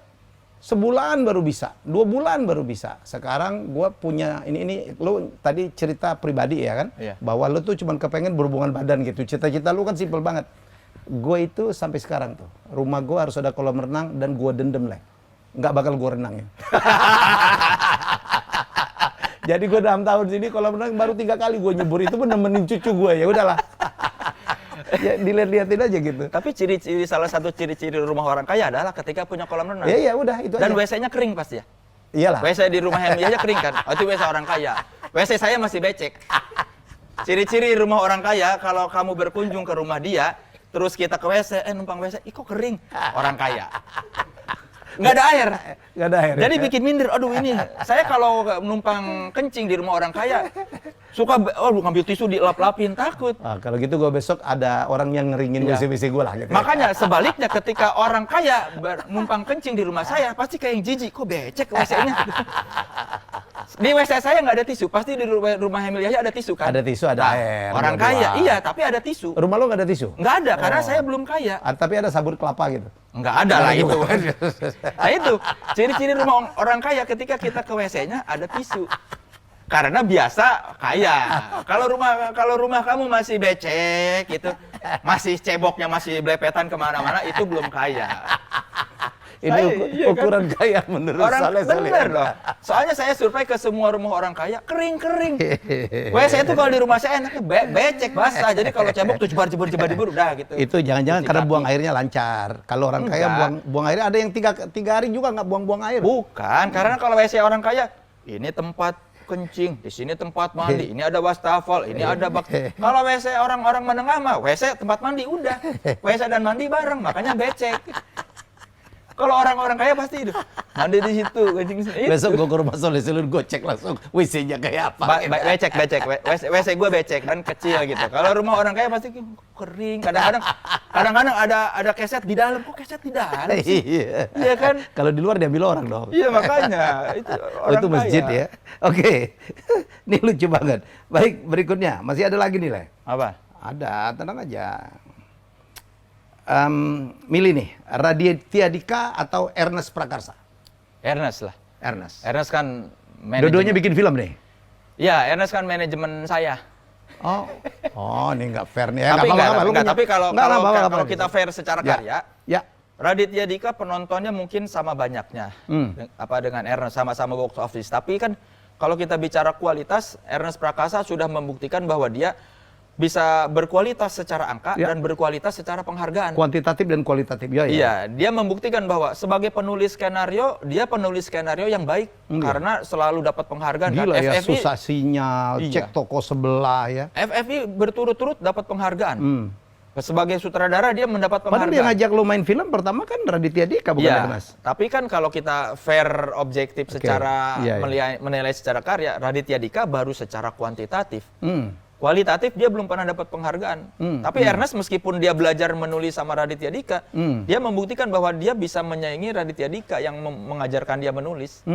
Sebulan baru bisa, 2 bulan baru bisa. Sekarang gue punya ini lu tadi cerita pribadi ya kan, bahwa lu tuh cuma kepengen berhubungan badan gitu. Cita-cita lu kan simpel banget. Gue itu sampai sekarang tuh, rumah gue harus ada kolam renang dan gue dendam lah, nggak bakal gue renangin. Jadi gue dalam tahun sini kolam renang baru 3 kali gue nyebur, itu pun nemenin cucu gue, ya udahlah. Ya dilihat-lihatin aja gitu. Tapi salah satu ciri-ciri rumah orang kaya adalah ketika punya kolam renang. Iya udah itu. Dan aja. WC-nya kering pasti ya. Iyalah. WC di rumah Helmi aja kering kan. Oh, itu WC orang kaya. WC saya masih becek. Ciri-ciri rumah orang kaya, kalau kamu berkunjung ke rumah dia, terus kita ke WC, numpang WC, kok kering? Orang kaya. Nggak ada air. Nggak ada air. Jadi bikin minder. Aduh ini, saya kalau numpang kencing di rumah orang kaya, suka ngambil tisu dilap-lapin, takut. Kalau gitu gue besok ada orang yang ngeringin WC-WC gue lah. Gitu. Makanya sebaliknya ketika orang kaya numpang kencing di rumah saya, pasti kayak yang jijik, kok becek WC-nya. Di WC saya nggak ada tisu, pasti di rumah Helmi Yahya ada tisu kan? Ada tisu, ada air. Orang kaya, iya, tapi ada tisu. Rumah lo nggak ada tisu? Nggak ada, karena saya belum kaya. Tapi ada sabur kelapa gitu? Nggak ada lah itu. Nah itu, ciri-ciri rumah orang kaya ketika kita ke WC-nya ada tisu. Karena biasa kaya. Kalau rumah kamu masih becek gitu, masih ceboknya masih blepetan kemana-mana, itu belum kaya. Ini ukuran kan? Kaya menurut Saleh. Bener loh. Soalnya saya survei ke semua rumah orang kaya, kering-kering. WC itu kalau di rumah saya enaknya becek, basah. Jadi kalau cebok tuh jebar-jebar udah gitu. Itu jangan-jangan karena buang airnya lancar. Kalau orang kaya buang airnya, ada yang tiga hari juga nggak buang-buang air. Bukan, karena kalau WC orang kaya, ini tempat kencing, di sini tempat mandi, ini ada wastafel, ini ada bak. Kalau WC orang-orang menengah mah, WC tempat mandi udah. WC dan mandi bareng, makanya becek. Kalau orang-orang kaya pasti itu mandi di situ, kencing di situ. Besok gue ke rumah Soleh-Solihun, gue cek langsung WC-nya kayak apa. Becek. WC gue becek dan kecil gitu. Kalau rumah orang kaya pasti kering. Kadang-kadang ada keset di dalam. Kok keset di dalam sih? Iya kan? Kalau di luar diambil orang dong. Iya makanya. Itu orang itu masjid kaya. Ya. Oke. Ini lucu banget. Baik, berikutnya. Masih ada lagi nih, Le. Apa? Ada, tenang aja. Milih nih, Raditya Dika atau Ernest Prakarsa? Ernest lah. Ernest kan dua-duanya bikin film nih? Iya, Ernest kan manajemen saya. Oh, ini nggak fair nih ya. Tapi kalau kita fair secara karya, Raditya Dika penontonnya mungkin sama banyaknya, dengan Ernest sama-sama box office. Tapi kan kalau kita bicara kualitas, Ernest Prakasa sudah membuktikan bahwa dia bisa berkualitas secara angka dan berkualitas secara penghargaan. Kuantitatif dan kualitatif. Iya, dia membuktikan bahwa sebagai penulis skenario, dia penulis skenario yang baik karena selalu dapat penghargaan. Gila kan? ya, susah sinyal, cek toko sebelah ya. FFI berturut-turut dapat penghargaan. Sebagai sutradara dia mendapat penghargaan. Padahal dia ngajak lo main film pertama kan Raditya Dika bukan Ernest. Tapi kan kalau kita fair, objektif secara menilai secara karya, Raditya Dika baru secara kuantitatif. Kualitatif dia belum pernah dapat penghargaan. Tapi Ernest meskipun dia belajar menulis sama Raditya Dika, dia membuktikan bahwa dia bisa menyaingi Raditya Dika yang mengajarkan dia menulis.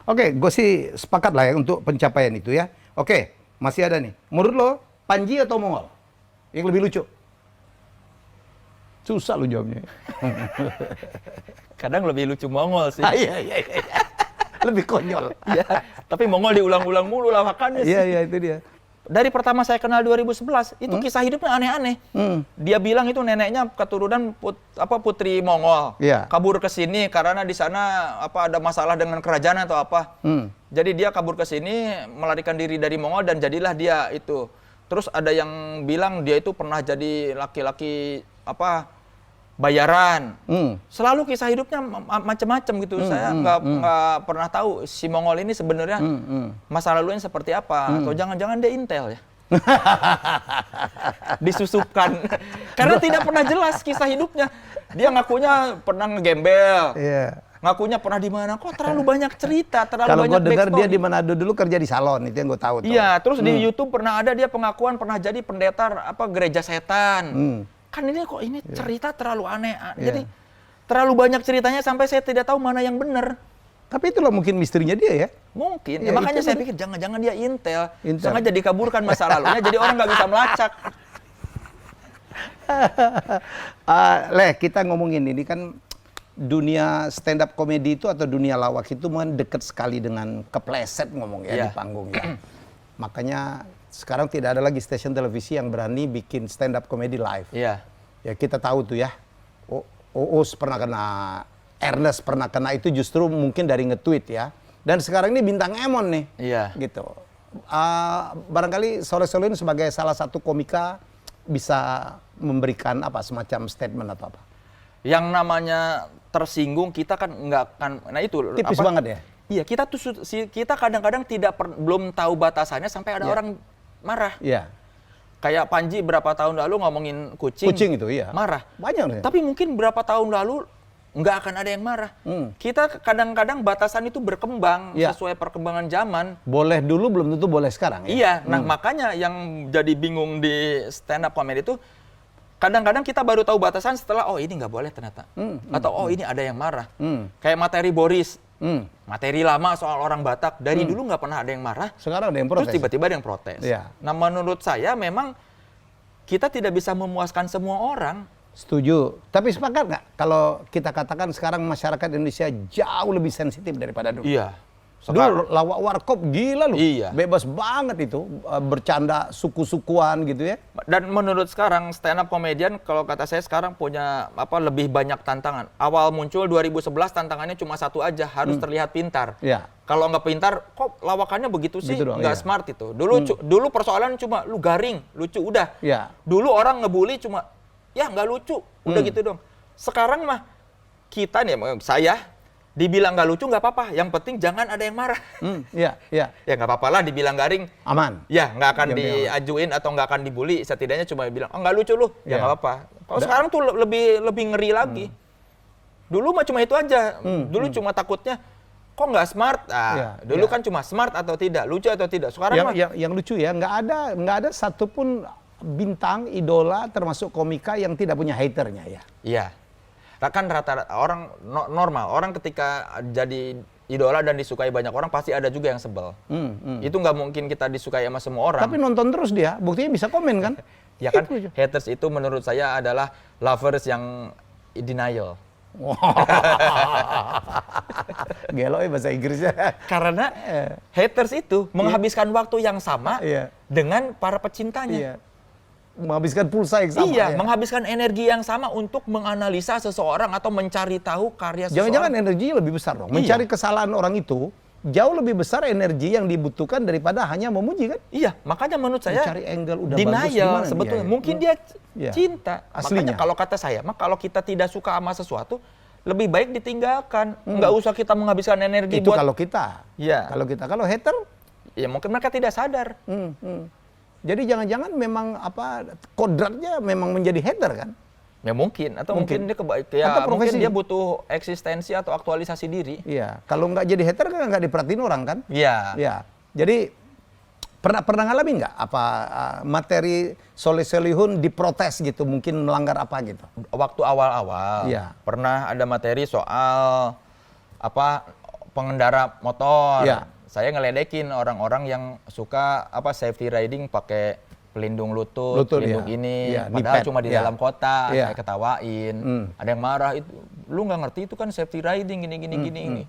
Oke, gue sih sepakat lah ya untuk pencapaian itu ya. Oke, Masih ada nih. Menurut lo, Panji atau Mongol? Yang lebih lucu? Susah lu jawabnya. Kadang lebih lucu Mongol sih. Iya. Lebih konyol. Iya, tapi Mongol diulang-ulang mulu lawakannya sih. Iya, itu dia. Dari pertama saya kenal 2011, itu kisah hidupnya aneh-aneh. Dia bilang itu neneknya keturunan putri Mongol. Iya. Kabur ke sini karena di sana ada masalah dengan kerajaan atau apa. Jadi dia kabur ke sini, melarikan diri dari Mongol dan jadilah dia itu. Terus ada yang bilang dia itu pernah jadi laki-laki bayaran. Selalu kisah hidupnya macam-macam gitu. Saya nggak pernah tahu si Mongol ini sebenarnya masa lalunya seperti apa. Atau jangan-jangan dia intel ya. Disusupkan. Karena tidak pernah jelas kisah hidupnya. Dia ngakunya pernah ngegembel. Ngakunya pernah di mana. Kok terlalu banyak cerita, terlalu banyak backstory. Kalau gue dengar dia di Manado dulu kerja di salon, itu yang gue tahu. Iya, terus di YouTube pernah ada dia pengakuan pernah jadi pendeta gereja setan. Kan ini kok cerita terlalu aneh. Jadi terlalu banyak ceritanya sampai saya tidak tahu mana yang benar. Tapi itulah mungkin misterinya dia ya. Mungkin. Ya, makanya saya pikir jangan-jangan dia intel. Sengaja dikaburkan masa lalunya jadi orang nggak bisa melacak. Kita ngomongin ini kan dunia stand up comedy itu atau dunia lawak itu dekat sekali dengan kepleset ngomong di panggung ya. Makanya sekarang tidak ada lagi stasiun televisi yang berani bikin stand up comedy live. Iya. Ya kita tahu tuh ya. Uus pernah kena, Ernest pernah kena, itu justru mungkin dari nge-tweet ya. Dan sekarang ini bintang Emon nih. Iya. Gitu. Barangkali Soleh Solihun sebagai salah satu komika bisa memberikan semacam statement atau apa. Yang namanya tersinggung kita kan nggak akan, nah itu tipis banget ya. Iya, kita kadang-kadang belum tahu batasannya sampai ada orang marah. Iya. Kayak Panji berapa tahun lalu ngomongin kucing. Kucing itu iya. Marah. Banyak nih. Tapi mungkin berapa tahun lalu nggak akan ada yang marah. Kita kadang-kadang batasan itu berkembang sesuai perkembangan zaman. Boleh dulu belum tentu boleh sekarang ya. Iya, nah makanya yang jadi bingung di stand up comedy itu kadang-kadang kita baru tahu batasan setelah ini nggak boleh ternyata. Atau ini ada yang marah. Kayak materi Boris. Materi lama soal orang Batak. Dari dulu nggak pernah ada yang marah. Sekarang ada yang protes. Terus tiba-tiba ada yang protes. Ya. Nah menurut saya memang kita tidak bisa memuaskan semua orang. Setuju. Tapi sepakat nggak kalau kita katakan sekarang masyarakat Indonesia jauh lebih sensitif daripada dulu? Iya. Dulu lawak warkop gila loh. Iya. Bebas banget itu. Bercanda suku-sukuan gitu ya. Dan menurut sekarang stand up comedian kalau kata saya sekarang punya lebih banyak tantangan. Awal muncul 2011 tantangannya cuma satu aja, harus terlihat pintar. Iya. Kalau nggak pintar, kok lawakannya begitu sih? Gitu dong, nggak smart itu. Dulu persoalan cuma lu garing, lucu udah. Iya. Dulu orang ngebully cuma ya nggak lucu, udah gitu dong. Sekarang mah kita nih, saya dibilang nggak lucu nggak apa-apa, yang penting jangan ada yang marah. Iya. Ya nggak apa-apa lah dibilang garing. Aman. Ya nggak akan diajuin atau nggak akan dibully, setidaknya cuma bilang nggak lucu lu, ya nggak apa-apa. Kalau sekarang tuh lebih ngeri lagi. Dulu mah cuma itu aja. Dulu cuma takutnya kok nggak smart. Dulu kan cuma smart atau tidak, lucu atau tidak. Sekarang yang lucu ya, nggak ada satupun bintang idola termasuk komika yang tidak punya haternya ya. Iya. Kan rata-rata orang normal, orang ketika jadi idola dan disukai banyak orang pasti ada juga yang sebel. Itu nggak mungkin kita disukai sama semua orang. Tapi nonton terus dia, buktinya bisa komen kan? Ya kan, haters itu menurut saya adalah lovers yang denial. Gelo bahasa Inggrisnya. Karena haters itu menghabiskan waktu yang sama dengan para pecintanya. Iya. Menghabiskan pulsa yang sama. Iya, menghabiskan energi yang sama untuk menganalisa seseorang atau mencari tahu karya seseorang. Jangan-jangan energinya lebih besar dong. Mencari kesalahan orang itu jauh lebih besar energi yang dibutuhkan daripada hanya memuji kan? Iya, makanya menurut saya mencari angle udah denial bagus sebetulnya. Mungkin dia cinta. Aslinya. Makanya kalau kata saya, kalau kita tidak suka sama sesuatu, lebih baik ditinggalkan. Nggak usah kita menghabiskan energi itu buat kalau kita. Iya. Kalau hater, ya mungkin mereka tidak sadar. Jadi jangan-jangan memang kodratnya memang menjadi hater kan? Ya mungkin, atau mungkin dia mungkin dia butuh eksistensi atau aktualisasi diri. Iya, kalau nggak jadi hater kan nggak diperhatiin orang kan? Iya. Ya, jadi pernah ngalamin nggak materi Soleh Solihun diprotes gitu, mungkin melanggar apa gitu? Waktu awal-awal, pernah ada materi soal pengendara motor. saya ngeledekin orang-orang yang suka safety riding pakai pelindung lutut pelindung ini, padahal cuma di dalam kota, saya ketawain. Ada yang marah, itu lu nggak ngerti itu kan safety riding gini.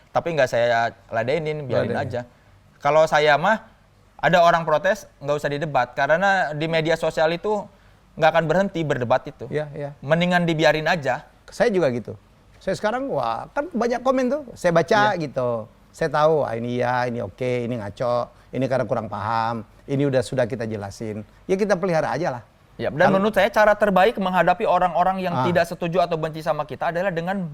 Tapi nggak saya ladenin, biarin aja. Kalau saya mah ada orang protes nggak usah didebat karena di media sosial itu nggak akan berhenti berdebat itu. Mendingan dibiarin aja. Saya juga gitu. Saya sekarang kan banyak komen tuh. Saya baca gitu. Saya tahu ini ini oke, ini ngaco, ini karena kurang paham, ini sudah kita jelasin. Ya kita pelihara aja lah. Ya, dan menurut saya cara terbaik menghadapi orang-orang yang tidak setuju atau benci sama kita adalah dengan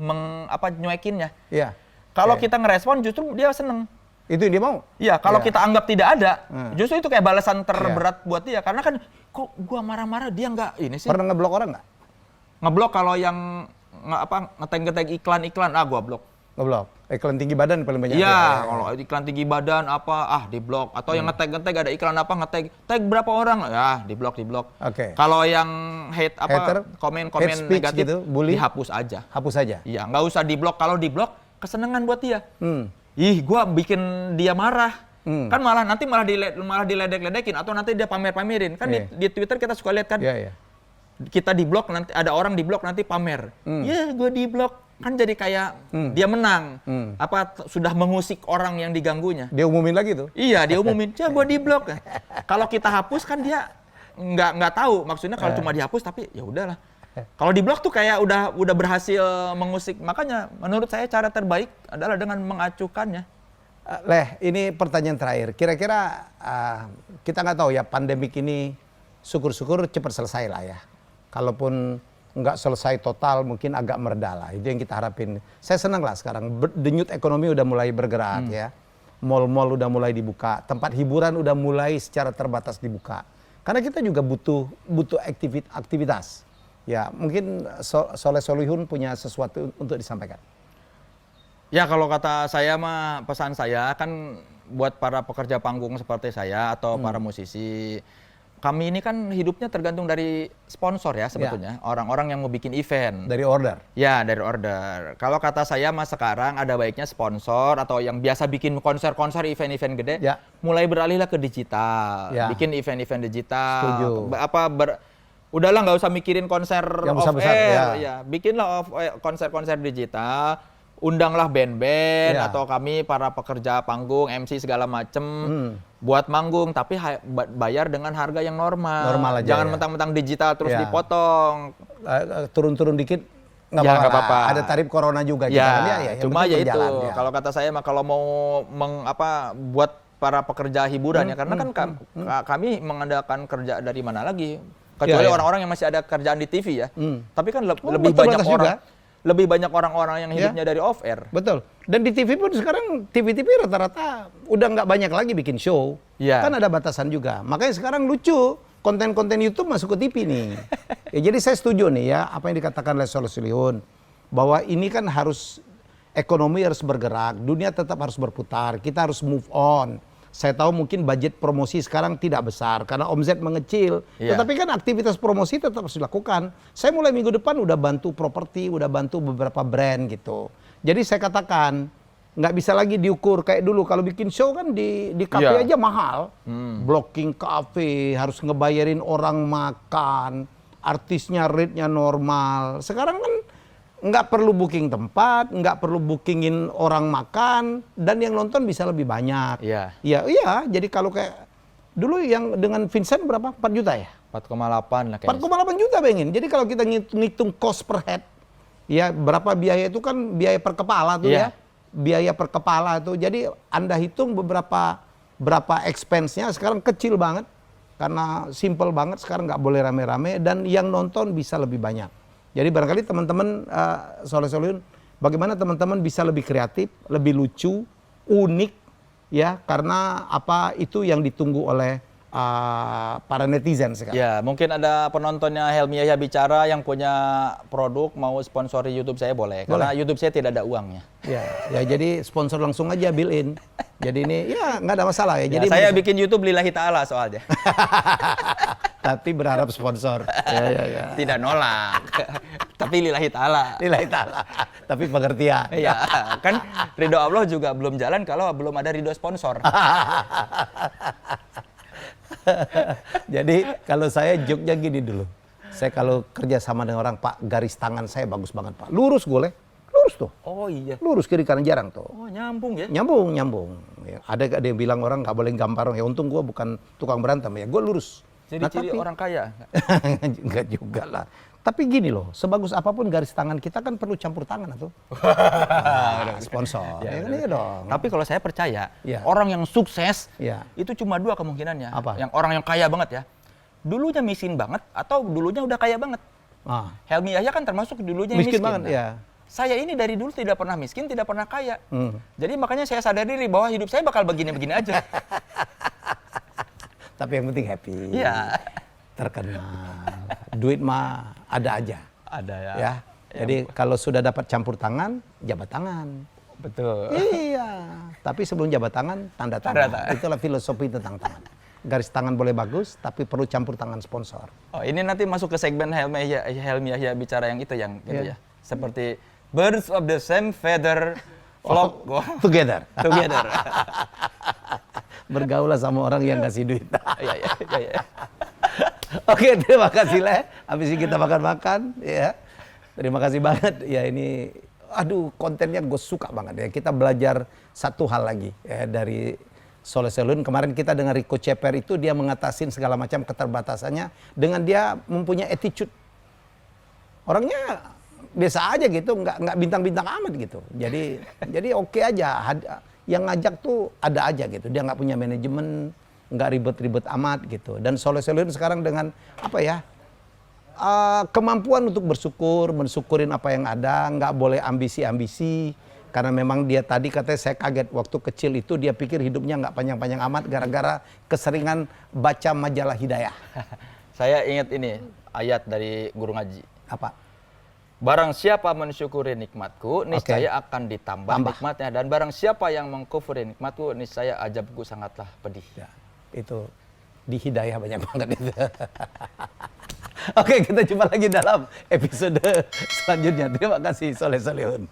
nyuekinnya. Iya. Kalau kita ngerespon justru dia seneng. Itu yang dia mau? Iya, kalau kita anggap tidak ada, justru itu kayak balasan terberat buat dia. Karena kan kok gua marah-marah dia nggak ini sih. Pernah ngeblok orang nggak? Ngeblok kalau yang ngetag-ngetag iklan, gua blok. Ngeblok? Iklan tinggi badan paling banyak. Iya, kalau iklan tinggi badan diblok. Atau yang ngetag-ngetag ada iklan tag berapa orang, diblok. Oke. Kalau yang hater, komen negatif gitu, bully, dihapus aja. Hapus aja? Iya, nggak usah diblok. Kalau diblok, kesenangan buat dia. Gua bikin dia marah. Kan malah diledek-ledekin atau nanti dia pamer-pamerin. Kan di Twitter kita suka lihat kan. Kita diblok, nanti ada orang diblok nanti pamer. Gue diblok. Kan jadi kayak dia menang. Sudah mengusik orang yang diganggunya. Dia umumin lagi tuh? Iya, dia umumin. Gue diblok. Kalau kita hapus kan dia nggak tahu. Maksudnya kalau cuma dihapus tapi ya udahlah. Kalau diblok tuh kayak udah berhasil mengusik. Makanya menurut saya cara terbaik adalah dengan mengacukannya. Ini pertanyaan terakhir. Kira-kira kita nggak tahu ya, pandemik ini syukur-syukur cepat selesai lah ya. Kalaupun nggak selesai total mungkin agak mereda lah. Itu yang kita harapin. Saya senang lah sekarang. Denyut ekonomi udah mulai bergerak ya. Mall-mall udah mulai dibuka. Tempat hiburan udah mulai secara terbatas dibuka. Karena kita juga butuh aktivitas. Ya mungkin Soleh Solihun punya sesuatu untuk disampaikan. Ya kalau kata saya mah, pesan saya kan buat para pekerja panggung seperti saya atau para musisi, kami ini kan hidupnya tergantung dari sponsor ya sebetulnya. Orang-orang yang mau bikin event. Dari order? Ya, dari order. Kalau kata saya mah sekarang ada baiknya sponsor atau yang biasa bikin konser-konser, event-event gede, mulai beralihlah ke digital. Bikin event-event digital. Setuju. Udahlah nggak usah mikirin konser yang off-air. Bikinlah konser-konser digital. Undanglah band-band atau kami para pekerja panggung, MC segala macem buat manggung, tapi bayar dengan harga yang normal. Normal aja. Jangan mentang-mentang digital terus dipotong. Turun-turun dikit nggak apa-apa. Ada tarif corona juga. Cuma ya itu. Kalau kata saya mah kalau mau buat para pekerja hiburan karena kan kami mengandalkan kerja dari mana lagi? Kecuali orang-orang yang masih ada kerjaan di TV ya. Tapi kan lebih banyak orang. Lebih banyak orang-orang yang hidupnya dari off air. Betul. Dan di TV pun sekarang TV rata-rata udah nggak banyak lagi bikin show. Kan ada batasan juga. Makanya sekarang lucu konten-konten YouTube masuk ke TV nih. Jadi saya setuju nih ya apa yang dikatakan oleh Soleh Solihun bahwa ini kan ekonomi harus bergerak, dunia tetap harus berputar, kita harus move on. Saya tahu mungkin budget promosi sekarang tidak besar karena omset mengecil. Tetapi kan aktivitas promosi tetap harus dilakukan. Saya mulai minggu depan udah bantu properti, udah bantu beberapa brand gitu. Jadi saya katakan nggak bisa lagi diukur kayak dulu. Kalau bikin show kan di kafe aja mahal. Blocking kafe, harus ngebayarin orang makan, artisnya rate-nya normal. Sekarang kan nggak perlu booking tempat, nggak perlu bookingin orang makan, dan yang nonton bisa lebih banyak. Iya. Jadi kalau kayak dulu yang dengan Vincent berapa? 4 juta ya? 4,8 lah kayaknya. 4,8 juta pengen. Jadi kalau kita ngitung cost per head, ya berapa biaya itu kan biaya per kepala tuh ya. Biaya per kepala tuh. Jadi Anda hitung berapa expense-nya sekarang kecil banget. Karena simple banget, sekarang nggak boleh rame-rame, dan yang nonton bisa lebih banyak. Jadi barangkali teman-teman Soleh Solihun, bagaimana teman-teman bisa lebih kreatif, lebih lucu, unik, ya karena itu yang ditunggu oleh para netizen sekarang. Ya, mungkin ada penontonnya Helmi Yahya Bicara yang punya produk mau sponsori YouTube saya boleh. Karena YouTube saya tidak ada uangnya. Ya jadi sponsor langsung aja bill in. Jadi ini ya nggak ada masalah ya. Jadi saya bikin YouTube lillahi ta'ala soalnya. Tapi berharap sponsor. Tidak nolak. Tapi Tapi lillahi ta'ala. Lillahi ta'ala. Tapi pengertian. Iya, kan ridho Allah juga belum jalan kalau belum ada ridho sponsor. Jadi kalau saya joke-nya gini dulu. Saya kalau kerja sama dengan orang, Pak, garis tangan saya bagus banget, Pak. Lurus boleh? Lurus tuh. Oh iya. Lurus kiri kanan jarang tuh. Oh nyambung ya? Nyambung. Ya, ada yang bilang orang nggak boleh gampar. Ya untung gue bukan tukang berantem ya. Gue lurus. Jadi ciri orang kaya? Enggak juga lah. Tapi gini loh, sebagus apapun garis tangan kita kan perlu campur tangan tuh. Sponsor. Ya kan iya dong. Tapi kalau saya percaya, Ya. orang yang sukses Ya. itu cuma dua kemungkinannya. Apa? Yang orang yang kaya banget ya. Dulunya miskin banget atau dulunya udah kaya banget. Ah. Helmi Yahya kan termasuk dulunya yang Miskin miskin. banget, Nah, ya. Saya ini dari dulu tidak pernah miskin, tidak pernah kaya. Jadi makanya saya sadar diri bahwa hidup saya bakal begini-begini aja. Tapi yang penting happy. Iya. Terkenal. Duit mah ada aja. Ada ya. Ya. Jadi kalau sudah dapat campur tangan, jabat tangan. Betul. Iya. Tapi sebelum jabat tangan, tanda tangan. Itulah filosofi tentang tangan. Garis tangan boleh bagus, tapi perlu campur tangan sponsor. Oh, ini nanti masuk ke segmen Helmi Yahya bicara yang itu yang gitu ya. Seperti birds of the same feather flock Together. together. Bergaulah sama orang yang kasih duit. Iya. Oke, terima kasih Le. Habis ini kita makan-makan ya. Terima kasih banget. Ya ini aduh kontennya gue suka banget ya. Kita belajar satu hal lagi ya dari Soleh Solihun. Kemarin kita dengan Rico Ceper itu dia mengatasin segala macam keterbatasannya dengan dia mempunyai attitude. Orangnya biasa aja gitu, nggak bintang-bintang amat gitu. Jadi oke aja. Yang ngajak tuh ada aja gitu. Dia nggak punya manajemen, nggak ribet-ribet amat gitu. Dan Soleh Solihun sekarang dengan apa ya kemampuan untuk mensyukurin apa yang ada, nggak boleh ambisi-ambisi. Karena memang dia tadi katanya saya kaget waktu kecil itu dia pikir hidupnya nggak panjang-panjang amat gara-gara keseringan baca majalah Hidayah. Saya ingat ini ayat dari guru ngaji. Apa? Barang siapa mensyukuri nikmatku, niscaya akan ditambah nikmatnya. Dan barang siapa yang mengkufuri nikmatku, niscaya azabku sangatlah pedih. Ya, itu di Hidayah banyak banget itu. Oke, kita jumpa lagi dalam episode selanjutnya. Terima kasih Soleh Solihun.